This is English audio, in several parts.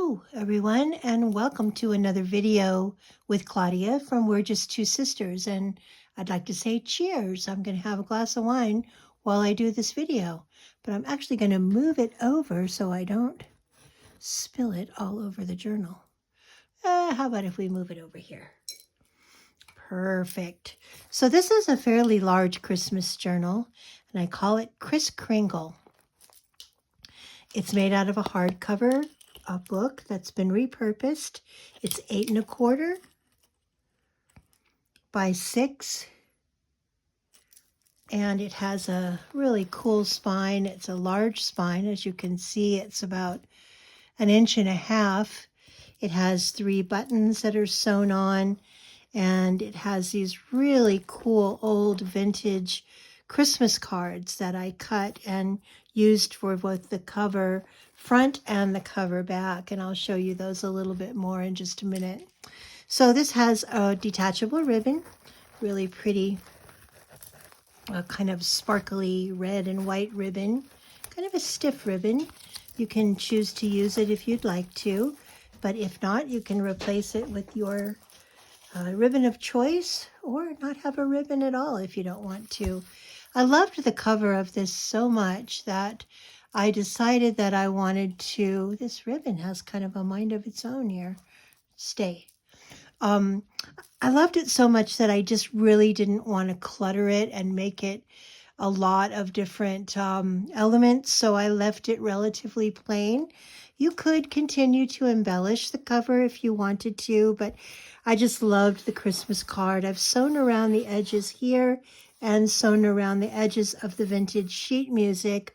Hello, everyone, and welcome to another video with Claudia from We're Just Two Sisters. And I'd like to say cheers. I'm going to have a glass of wine while I do this video, but I'm actually going to move it over so I don't spill it all over the journal. How about if we move it over here? Perfect. So this is a fairly large Christmas journal, and I call it Kringle. It's made out of a hardcover book that's been repurposed. It's 8 1/4 by 6, and it has a really cool spine. It's a large spine. As you can see, it's about 1.5 inches. It has 3 buttons that are sewn on, and it has these really cool old vintage Christmas cards that I cut and used for both the cover front and the cover back, and I'll show you those a little bit more in just a minute. So this has a detachable ribbon, really pretty, kind of sparkly red and white ribbon, kind of a stiff ribbon. You can choose to use it if you'd like to, but if not, you can replace it with your ribbon of choice, or not have a ribbon at all if you don't want to. I loved the cover of this so much that I decided that I wanted to, this ribbon has kind of a mind of its own here. Stay. I loved it so much that I just really didn't want to clutter it and make it a lot of different elements, so I left it relatively plain. You could continue to embellish the cover if you wanted to, but I just loved the Christmas card. I've sewn around the edges here and sewn around the edges of the vintage sheet music,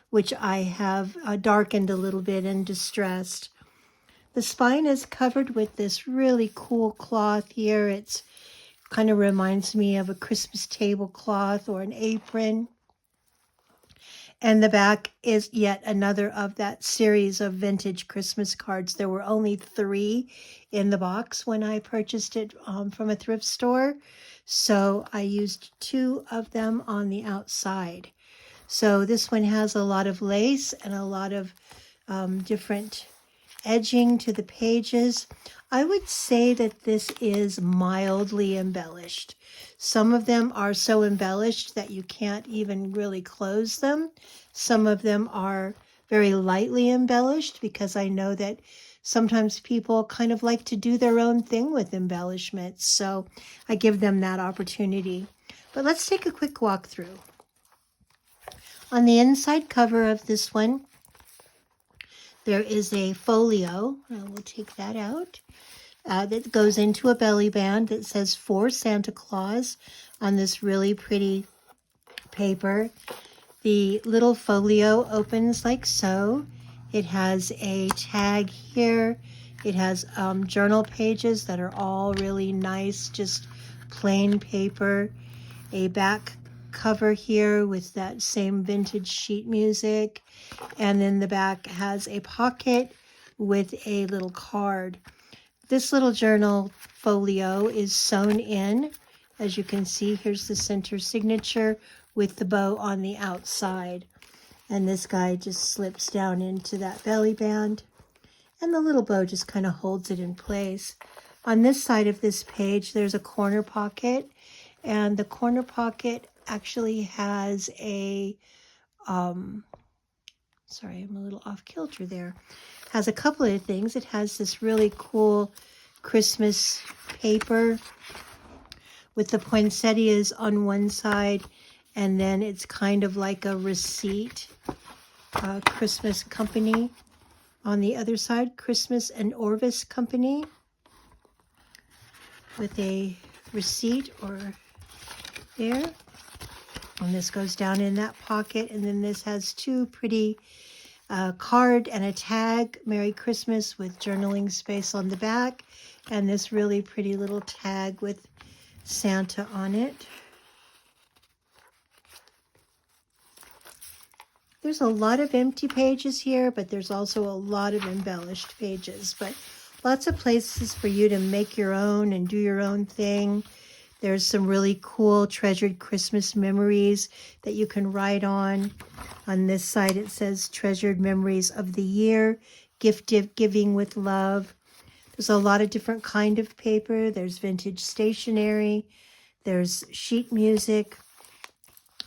which I have darkened a little bit and distressed. The spine is covered with this really cool cloth here. It's kind of reminds me of a Christmas tablecloth or an apron. And the back is yet another of that series of vintage Christmas cards. There were only 3 in the box when I purchased it from a thrift store. So I used 2 of them on the outside. So this one has a lot of lace and a lot of different edging to the pages. I would say that this is mildly embellished. Some of them are so embellished that you can't even really close them. Some of them are very lightly embellished, because I know that sometimes people kind of like to do their own thing with embellishments. So I give them that opportunity. But let's take a quick walk through. On the inside cover of this one, there is a folio. We'll take that out. That goes into a belly band that says "For Santa Claus" on this really pretty paper. The little folio opens like so. It has a tag here. It has journal pages that are all really nice, just plain paper. A back cover here with that same vintage sheet music. And then the back has a pocket with a little card. This little journal folio is sewn in. As you can see, here's the center signature with the bow on the outside. And this guy just slips down into that belly band, and the little bow just kind of holds it in place. On this side of this page, there's a corner pocket, and the corner pocket actually has a, sorry, I'm a little off kilter there. Has a couple of things. It has this really cool Christmas paper with the poinsettias on one side, and then it's kind of like a receipt, Christmas company on the other side, Christmas and Orvis Company, with a receipt or there. And this goes down in that pocket, and then this has 2 pretty card and a tag, Merry Christmas, with journaling space on the back, and this really pretty little tag with Santa on it. There's a lot of empty pages here, but there's also a lot of embellished pages, but lots of places for you to make your own and do your own thing. There's some really cool treasured Christmas memories that you can write on. On this side, it says treasured memories of the year. giving with love. There's a lot of different kind of paper. There's vintage stationery. There's sheet music.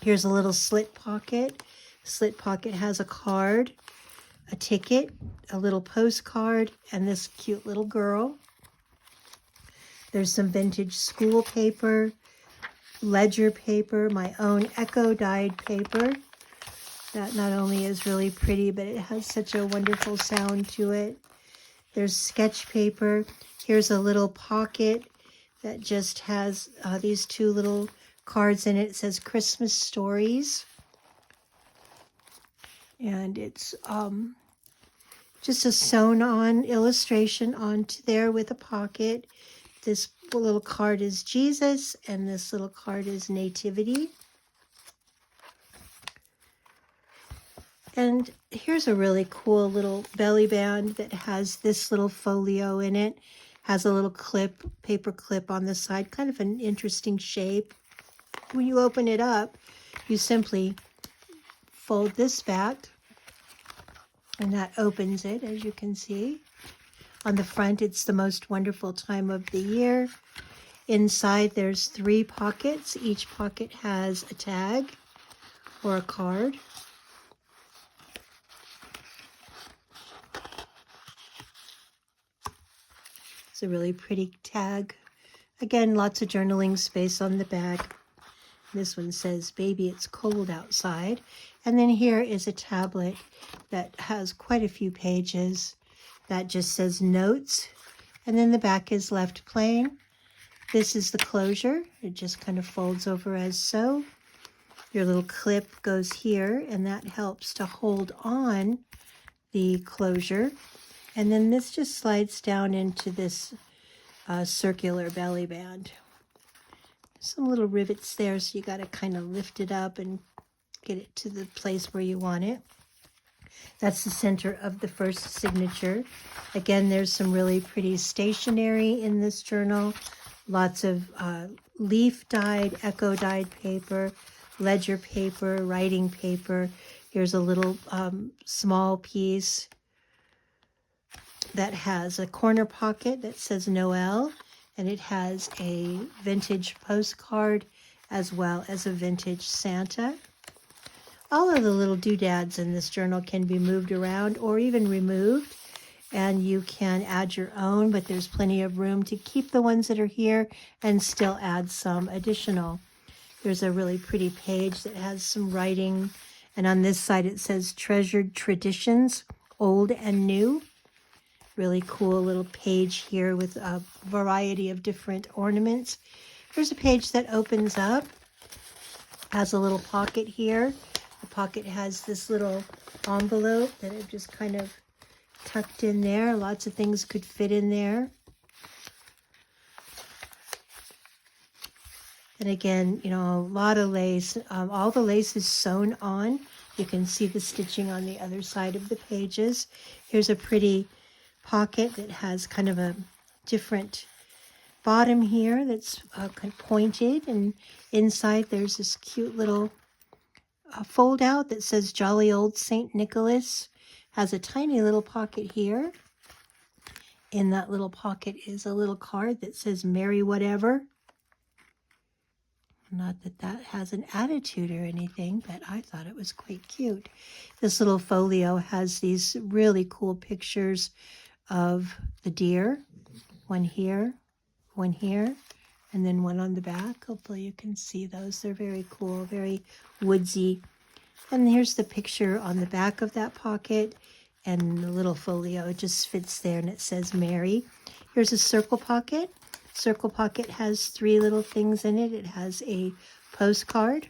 Here's a little slit pocket. Slit pocket has a card, a ticket, a little postcard, and this cute little girl. There's some vintage school paper, ledger paper, my own echo dyed paper. That not only is really pretty, but it has such a wonderful sound to it. There's sketch paper. Here's a little pocket that just has these two little cards in it. It says Christmas Stories. And it's just a sewn-on illustration onto there with a pocket. This little card is Jesus, and this little card is Nativity. And here's a really cool little belly band that has this little folio in it. Has a little clip, paper clip on the side, kind of an interesting shape. When you open it up, you simply fold this back, and that opens it, as you can see. On the front, it's the most wonderful time of the year. Inside, there's 3 pockets. Each pocket has a tag or a card. It's a really pretty tag. Again, lots of journaling space on the back. This one says, "Baby, it's cold outside." And then here is a tablet that has quite a few pages. That just says notes. And then the back is left plain. This is the closure. It just kind of folds over as so. Your little clip goes here, and that helps to hold on the closure. And then this just slides down into this circular belly band. Some little rivets there, so you got to kind of lift it up and get it to the place where you want it. That's the center of the first signature. Again, there's some really pretty stationery in this journal. Lots of leaf dyed, echo dyed paper, ledger paper, writing paper. Here's a little small piece that has a corner pocket that says Noel, and it has a vintage postcard as well as a vintage Santa. All of the little doodads in this journal can be moved around or even removed, and you can add your own, but there's plenty of room to keep the ones that are here and still add some additional. There's a really pretty page that has some writing, and on this side it says Treasured Traditions, Old and New. Really cool little page here with a variety of different ornaments. There's a page that opens up, has a little pocket here. The pocket has this little envelope that I've just kind of tucked in there. Lots of things could fit in there. And again, you know, a lot of lace. All the lace is sewn on. You can see the stitching on the other side of the pages. Here's a pretty pocket that has kind of a different bottom here that's kind of pointed, and inside there's this cute little fold out that says Jolly Old St. Nicholas. Has a tiny little pocket here. In that little pocket is a little card that says Merry Whatever. Not that that has an attitude or anything, but I thought it was quite cute. This little folio has these really cool pictures of the deer. One here, and then one on the back. Hopefully you can see those. They're very cool, very woodsy. And here's the picture on the back of that pocket, and the little folio, it just fits there, and it says Mary. Here's a circle pocket. Circle pocket has 3 little things in it. It has a postcard.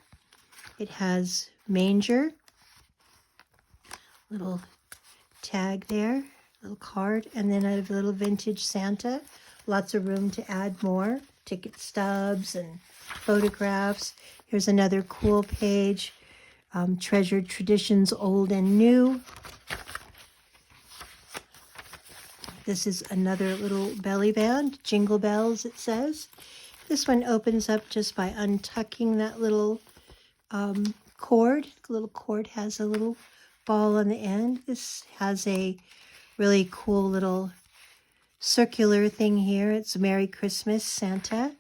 It has manger. Little tag there. Little card, and then I have a little vintage Santa. Lots of room to add more ticket stubs and photographs. Here's another cool page, Treasured Traditions, Old and New. This is another little belly band, Jingle Bells it says. This one opens up just by untucking that little cord. The little cord has a little ball on the end. This has a Really cool little circular thing here. It's Merry Christmas, Santa.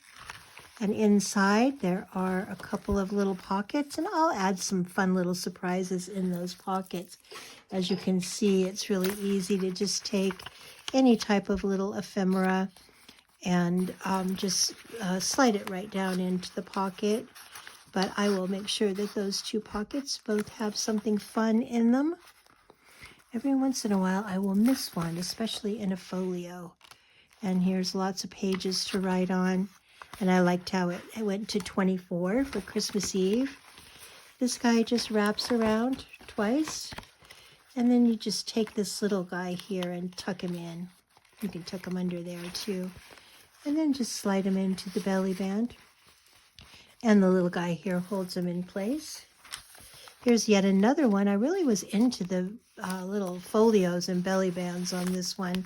And inside there are a couple of little pockets, and I'll add some fun little surprises in those pockets. As you can see, it's really easy to just take any type of little ephemera and just slide it right down into the pocket. But I will make sure that those two pockets both have something fun in them. Every once in a while I will miss one, especially in a folio. And here's lots of pages to write on. And I liked how it went to 24 for Christmas Eve. This guy just wraps around twice. And then you just take this little guy here and tuck him in. You can tuck him under there too. And then just slide him into the belly band. And the little guy here holds him in place. Here's yet another one. I really was into the little folios and belly bands on this one.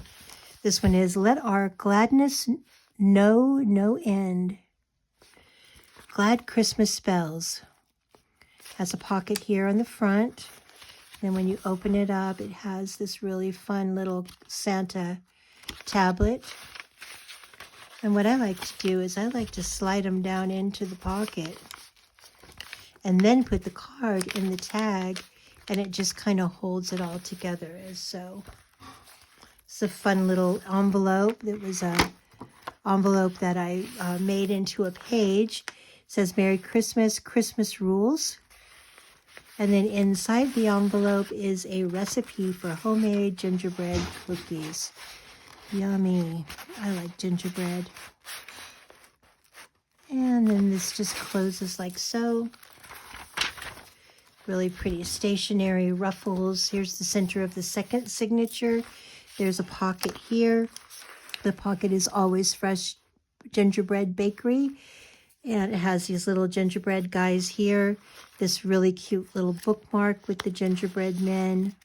This one is Let Our Gladness Know No End. Glad Christmas Spells. Has a pocket here on the front. Then when you open it up, it has this really fun little Santa tablet. And what I like to do is I like to slide them down into the pocket and then put the card in the tag, and it just kind of holds it all together as so. It's a fun little envelope. It was a envelope that I made into a page. It says Merry Christmas, Christmas Rules. And then inside the envelope is a recipe for homemade gingerbread cookies. Yummy. I like gingerbread. And then this just closes like so. Really pretty stationery ruffles. Here's the center of the second signature. There's a pocket here. The pocket is Always Fresh Gingerbread Bakery. And it has these little gingerbread guys here. This really cute little bookmark with the gingerbread men.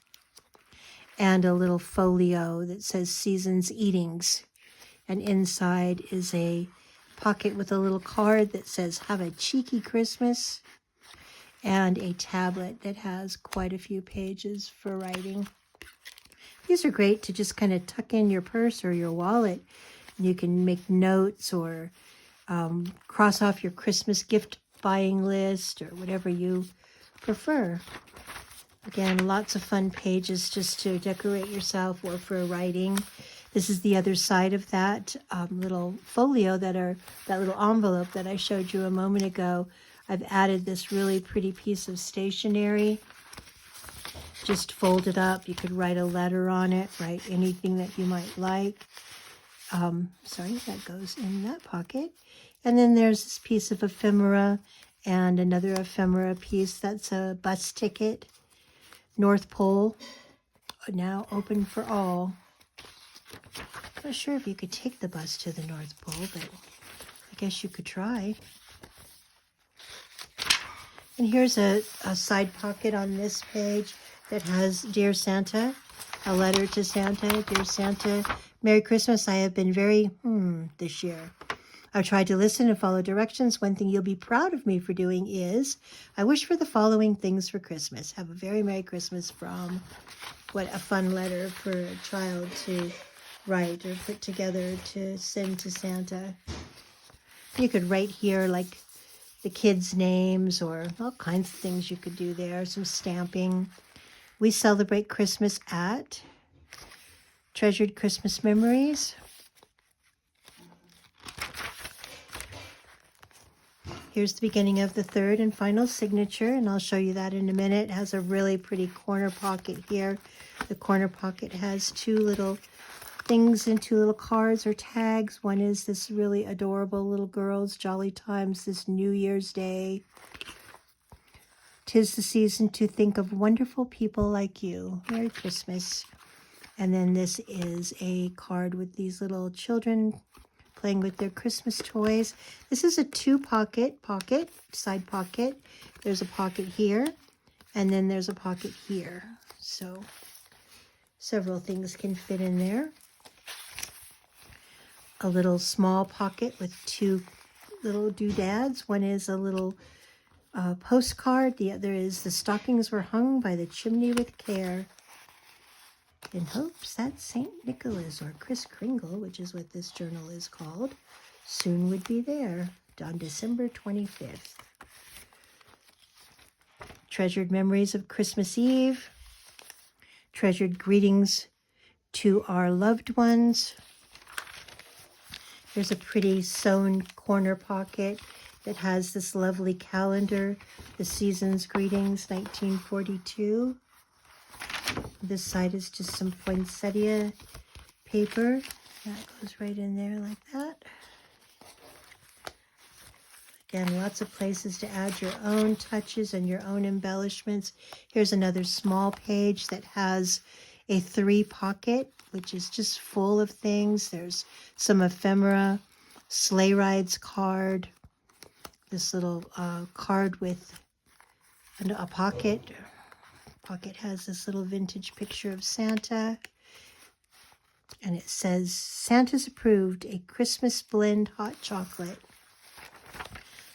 And a little folio that says Seasons Eatings. And inside is a pocket with a little card that says Have a Cheeky Christmas. And a tablet that has quite a few pages for writing. These are great to just kind of tuck in your purse or your wallet. You can make notes or cross off your Christmas gift buying list or whatever you prefer. Again, lots of fun pages just to decorate yourself or for writing. This is the other side of that little folio, that little envelope that I showed you a moment ago. I've added this really pretty piece of stationery. Just fold it up. You could write a letter on it, write anything that you might like. Sorry, that goes in that pocket. And then there's this piece of ephemera and another ephemera piece. That's a bus ticket. North Pole, now open for all. I'm not sure if you could take the bus to the North Pole, but I guess you could try. And here's a side pocket on this page that has Dear Santa, a letter to Santa. Dear Santa, Merry Christmas. I have been very this year. I've tried to listen and follow directions. One thing you'll be proud of me for doing is, I wish for the following things for Christmas. Have a very Merry Christmas from. What a fun letter for a child to write or put together to send to Santa. You could write here like the kids' names or all kinds of things you could do there. Some stamping. We celebrate Christmas at Treasured Christmas Memories. Here's the beginning of the third and final signature, and I'll show you that in a minute. It has a really pretty corner pocket here. The corner pocket has two little things and two little cards or tags. One is this really adorable little girl's Jolly Times this New Year's Day. 'Tis the season to think of wonderful people like you. Merry Christmas. And then this is a card with these little children playing with their Christmas toys. This is a two-pocket side pocket. There's a pocket here, and then there's a pocket here. So several things can fit in there. A little small pocket with two little doodads. One is a little postcard. The other is The Stockings Were Hung by the Chimney with Care. in hopes that St. Nicholas, or Kris Kringle, which is what this journal is called, soon would be there on December 25th. Treasured memories of Christmas Eve. Treasured greetings to our loved ones. There's a pretty sewn corner pocket that has this lovely calendar, the Season's Greetings, 1942. This side is just some poinsettia paper. That goes right in there like that. Again, lots of places to add your own touches and your own embellishments. Here's another small page that has a 3 pocket, which is just full of things. There's some ephemera, sleigh rides card, this little card with a pocket. Pocket has this little vintage picture of Santa. And it says, Santa's approved, a Christmas blend hot chocolate.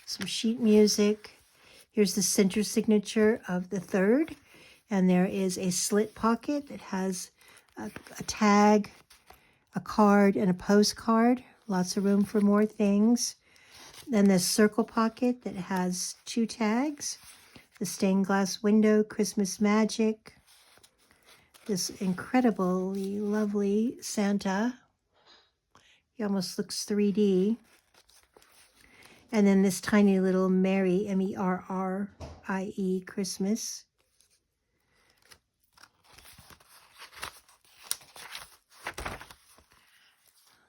Some sheet music. Here's the center signature of the 3rd. And there is a slit pocket that has a tag, a card, and a postcard. Lots of room for more things. Then this circle pocket that has 2 tags. The stained glass window, Christmas magic. This incredibly lovely Santa. He almost looks 3D. And then this tiny little Merry, M-E-R-R-I-E, Christmas.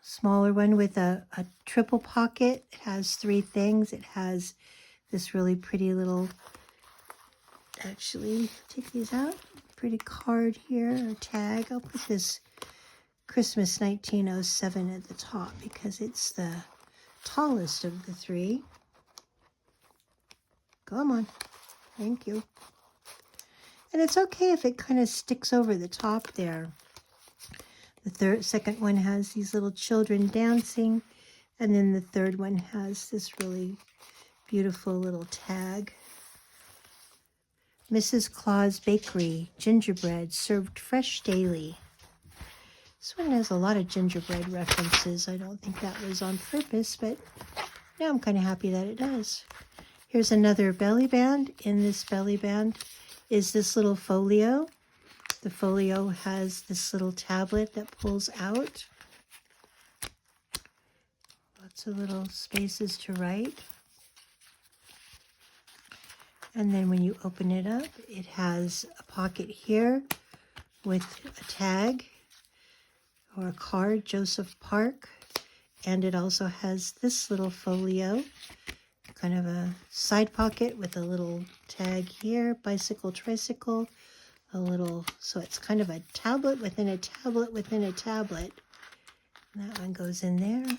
Smaller one with a triple pocket. It has 3 things. It has this really pretty little, actually, take these out. Pretty card here, or tag. I'll put this Christmas 1907 at the top because it's the tallest of the 3. Come on. Thank you. And it's okay if it kind of sticks over the top there. The second one has these little children dancing, and then the 3rd one has this really beautiful little tag. Mrs. Claus Bakery, gingerbread, served fresh daily. This one has a lot of gingerbread references. I don't think that was on purpose, but now I'm kind of happy that it does. Here's another belly band. In this belly band is this little folio. The folio has this little tablet that pulls out. Lots of little spaces to write. And then when you open it up, it has a pocket here with a tag or a card, Joseph Park. And it also has this little folio, kind of a side pocket with a little tag here, bicycle, tricycle, a little, so it's kind of a tablet within a tablet within a tablet. And that one goes in there.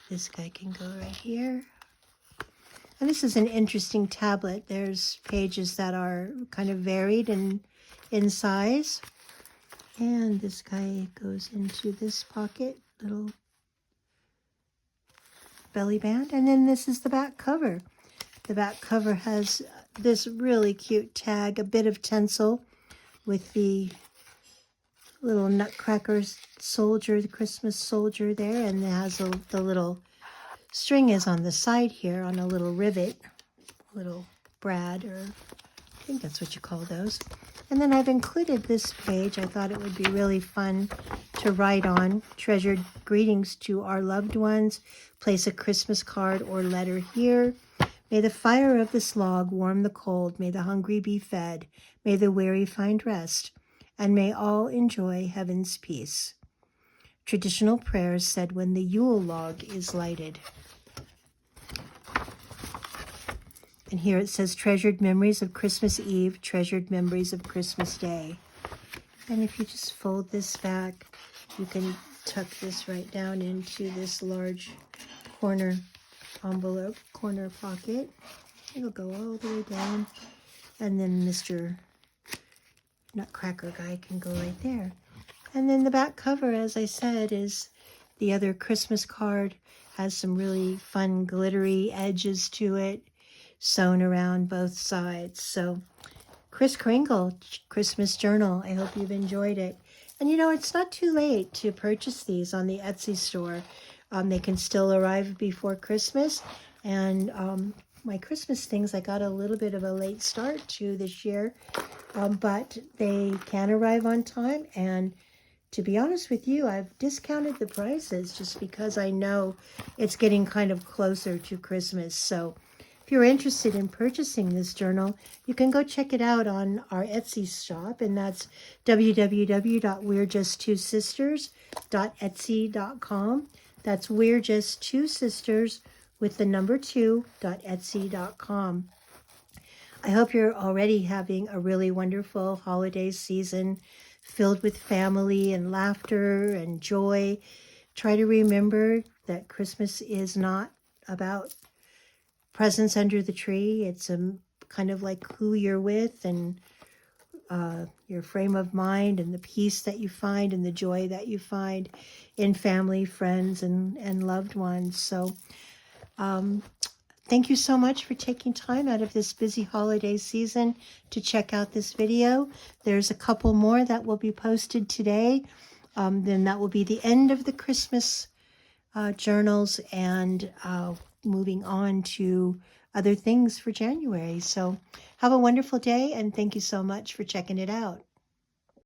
This guy can go right here. And this is an interesting tablet. There's pages that are kind of varied in size. And this guy goes into this pocket, little belly band. And then this is the back cover. The back cover has this really cute tag, a bit of tinsel with the little Nutcracker soldier, the Christmas soldier there. And it has the little string is on the side here on a little rivet, little brad, or I think that's what you call those. And then I've included this page. I thought it would be really fun to write on. Treasured greetings to our loved ones. Place a Christmas card or letter here. May the fire of this log warm the cold. May the hungry be fed. May the weary find rest. And may all enjoy heaven's peace. Traditional prayers said when the Yule log is lighted. And here it says, treasured memories of Christmas Eve, treasured memories of Christmas Day. And if you just fold this back, you can tuck this right down into this large corner envelope, corner pocket. It'll go all the way down. And then Mr. Nutcracker guy can go right there. And then the back cover, as I said, is the other Christmas card. Has some really fun glittery edges to it, sewn around both sides. So Kris Kringle Christmas Journal. I hope you've enjoyed it. And it's not too late to purchase these on the Etsy store. They can still arrive before Christmas. And my Christmas things, I got a little bit of a late start to this year, but they can arrive on time. And to be honest with you, I've discounted the prices just because I know it's getting kind of closer to Christmas. So if you're interested in purchasing this journal, you can go check it out on our Etsy shop, and that's www.we'rejusttwosisters.etsy.com. That's We're Just Two Sisters with the number 2.etsy.com. I hope you're already having a really wonderful holiday season filled with family and laughter and joy. Try to remember that Christmas is not about presents under the tree. It's kind of like who you're with and your frame of mind and the peace that you find and the joy that you find in family, friends, and loved ones. So thank you so much for taking time out of this busy holiday season to check out this video. There's a couple more that will be posted today. Then that will be the end of the Christmas journals, and moving on to other things for January. So have a wonderful day, and thank you so much for checking it out.